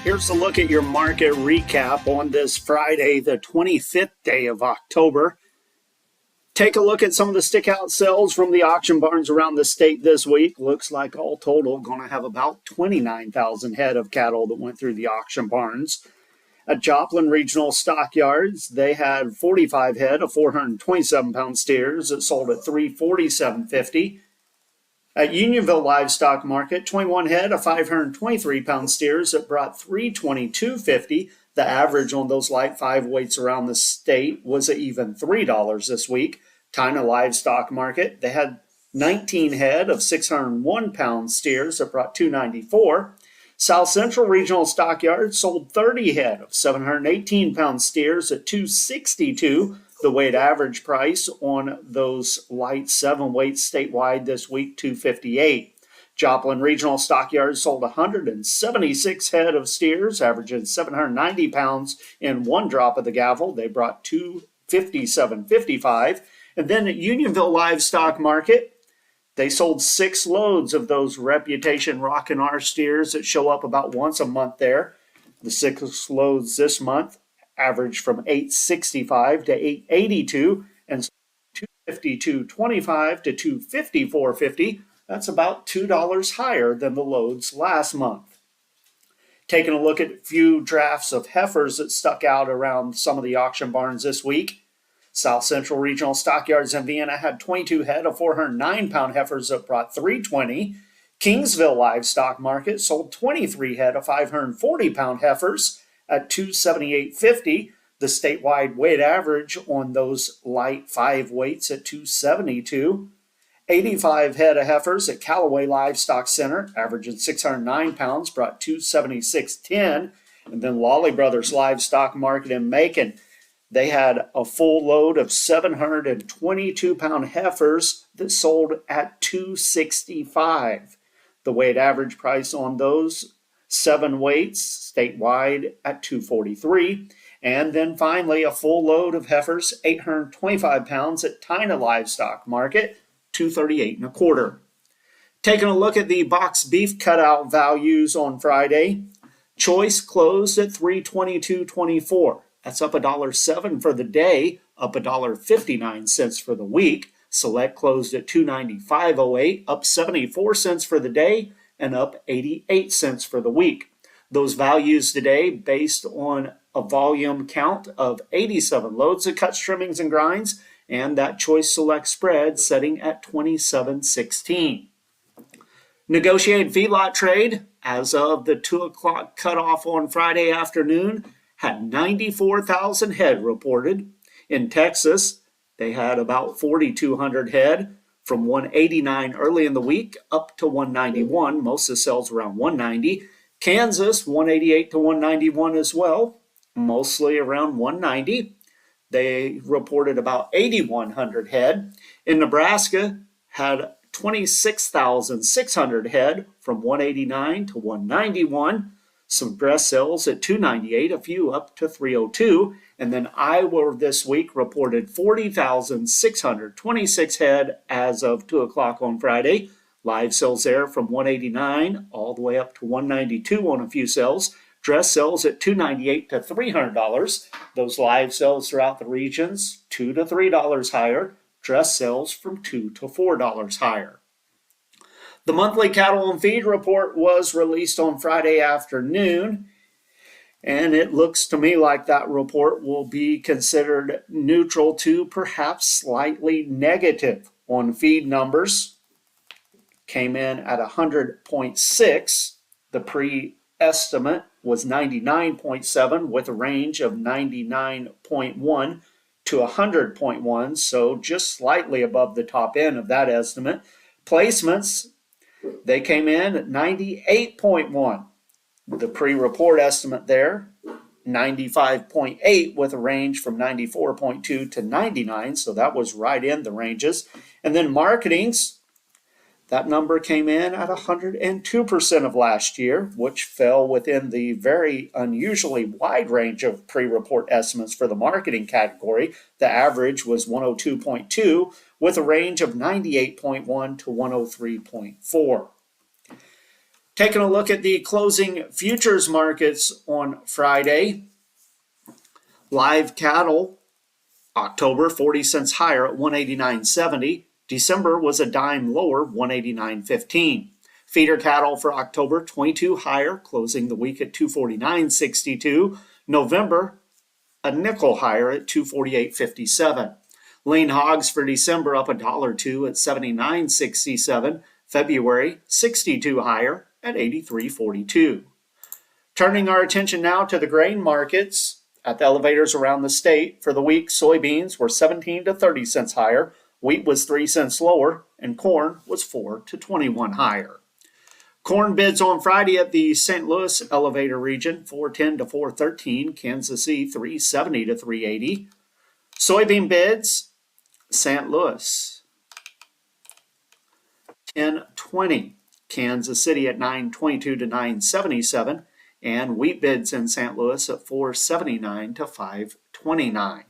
Here's a look at your market recap on this Friday, the 25th day of October. Take a look at some of the stickout sales from the auction barns around the state this week. Looks like all total going to have about 29,000 head of cattle that went through the auction barns. At Joplin Regional Stockyards, they had 45 head of 427-pound steers that sold at $347.50. At Unionville Livestock Market, 21 head of 523-pound steers that brought $322.50. The average on those light five weights around the state was even $3 this week. China Livestock Market, they had 19 head of 601-pound steers that brought $294. South Central Regional Stockyards sold 30 head of 718-pound steers at $262. The weight average price on those light 7 weights statewide this week, $258. Joplin Regional Stockyards sold 176 head of steers, averaging 790 pounds in one drop of the gavel. They brought $257.55. And then at Unionville Livestock Market, they sold 6 loads of those Reputation Rockin' R steers that show up about once a month there. The 6 loads this month average from $865 to $882 and $252.25 to $254.50. That's about $2 higher than the loads last month. Taking a look at a few drafts of heifers that stuck out around some of the auction barns this week. South Central Regional Stockyards in Vienna had 22 head of 409-pound heifers that brought $320. Kingsville Livestock Market sold 23 head of 540-pound heifers at $278.50. The statewide weight average on those light 5 weights at $272. 85 head of heifers at Callaway Livestock Center, averaging 609 pounds, brought $276.10. And then Lawley Brothers Livestock Market in Macon, they had a full load of 722-pound heifers that sold at $265. The weight average price on those 7 weights statewide at $243. And then finally, a full load of heifers, 825 pounds at China Livestock Market, $238.25. Taking a look at the box beef cutout values on Friday, choice closed at $322.24. That's up $1.07 for the day, up $1.59 for the week. Select closed at $295.08, up 74 cents for the day and up 88 cents for the week. Those values today based on a volume count of 87 loads of cuts, trimmings, and grinds, and that choice select spread setting at 27.16. Negotiated feedlot trade as of the 2 o'clock cutoff on Friday afternoon had 94,000 head reported. In Texas, they had about 4,200 head from 189 early in the week up to 191. Most of the sales around 190. Kansas, 188 to 191 as well, mostly around 190. They reported about 8,100 head. In Nebraska, had 26,600 head from 189 to 191. Some dress sales at 298, a few up to 302. And then Iowa this week reported 40,626 head as of 2 o'clock on Friday. Live sales there from 189 all the way up to 192 on a few sales. Dress sales at $298 to $300. Those live sales throughout the regions, $2 to $3 higher. Dress sales from $2 to $4 higher. The monthly cattle and feed report was released on Friday afternoon, and it looks to me like that report will be considered neutral to perhaps slightly negative on feed numbers. Came in at 100.6. The pre-estimate was 99.7 with a range of 99.1 to 100.1, so just slightly above the top end of that estimate. Placements, they came in at 98.1. The pre-report estimate there, 95.8 with a range from 94.2 to 99, so that was right in the ranges. And then marketings, that number came in at 102% of last year, which fell within the very unusually wide range of pre-report estimates for the marketing category. The average was 102.2 with a range of 98.1 to 103.4. Taking a look at the closing futures markets on Friday, live cattle, October 40 cents higher at 189.70. December was a dime lower, 189.15. Feeder cattle for October 22 higher, closing the week at 249.62. November a nickel higher at 248.57. Lean hogs for December up $1.02 at 79.67. February 62 higher at 83.42. Turning our attention now to the grain markets at the elevators around the state. For the week, soybeans were 17 to 30 cents higher, wheat was 3 cents lower, and corn was 4 to 21 higher. Corn bids on Friday at the St. Louis elevator region, 410 to 413, Kansas City 370 to 380. Soybean bids, St. Louis 1020, Kansas City at 922 to 977, and wheat bids in St. Louis at 479 to 529.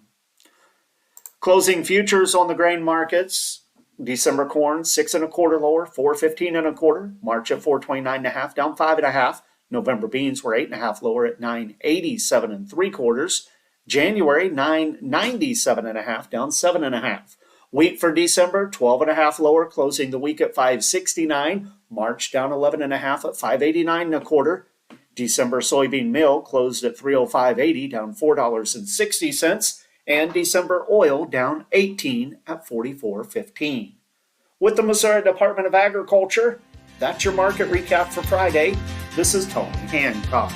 Closing futures on the grain markets. December corn 6 1/4 lower, 415 1/4. March at 429 1/2, down 5 1/2. November beans were 8 1/2 lower at 987 3/4. January 997 1/2, down 7 1/2. Wheat for December 12 1/2 lower, closing the week at 569. March down 11 1/2 at 589 1/4. December soybean meal closed at 305.80, down $4.60. And December oil down 18 at 44.15. With the Missouri Department of Agriculture, that's your market recap for Friday. This is Tony Hancock.